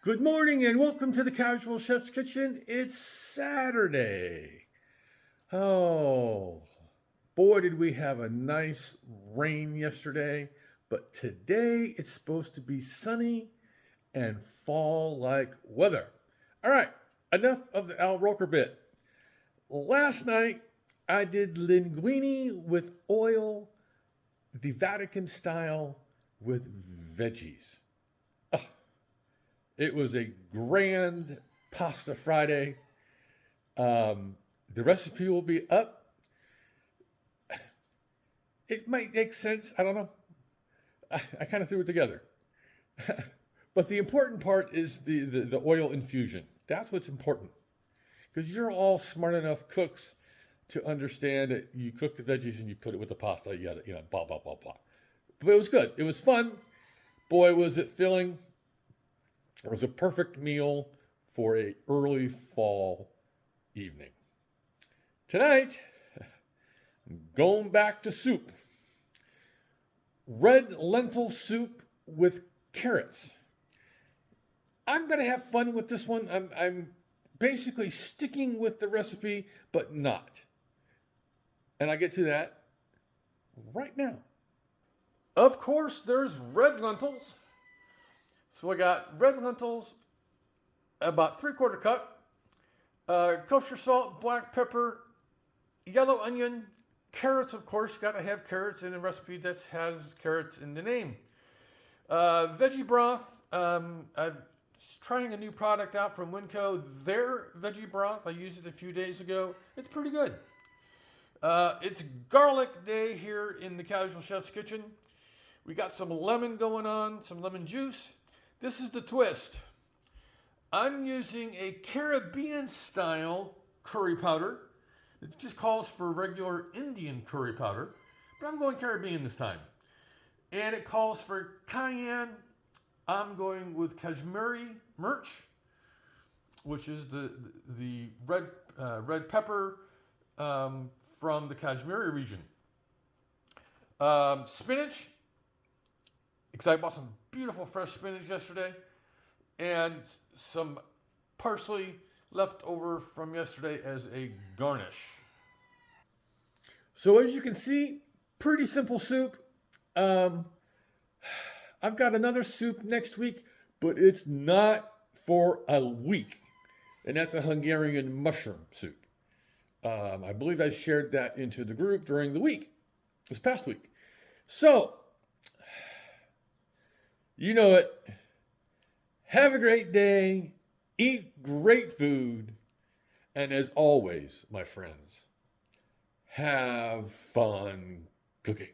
Good morning and welcome to the Casual Chef's Kitchen. It's Saturday. Oh, boy, did we have a nice rain yesterday, but today it's supposed to be sunny and fall like weather. All right, enough of the Al Roker bit. Last night I did linguine with oil, the Vatican style with veggies. Oh, it was a grand pasta Friday. The recipe will be up. It might make sense. I don't know. I kind of threw it together. But the important part is the oil infusion. That's what's important. Because you're all smart enough cooks to understand that you cook the veggies and you put it with the pasta. You got blah, blah, blah, blah. But it was good. It was fun. Boy, was it filling. It was a perfect meal for a early fall evening. Tonight, I'm going back to soup. Red lentil soup with carrots. I'm going to have fun with this one. I'm basically sticking with the recipe, but not. And I get to that right now. Of course, there's red lentils. So I got red lentils, about 3/4 cup, kosher salt, black pepper, yellow onion, carrots, of course. Got to have carrots in a recipe that has carrots in the name. Veggie broth. I'm trying a new product out from Winco. Their veggie broth. I used it a few days ago. It's pretty good. It's garlic day here in the Casual Chef's Kitchen. We got some lemon going on, some lemon juice. This is the twist. I'm using a Caribbean style curry powder. It just calls for regular Indian curry powder, but I'm going Caribbean this time. And it calls for cayenne. I'm going with Kashmiri mirch, which is the red pepper from the Kashmiri region. Spinach, because I bought some beautiful fresh spinach yesterday, and some parsley left over from yesterday as a garnish. So as you can see, pretty simple soup. I've got another soup next week, but it's not for a week, and that's a Hungarian mushroom soup. I believe I shared that into the group during the week, this past week. So, you know it. Have a great day. Eat great food. And as always, my friends, have fun cooking.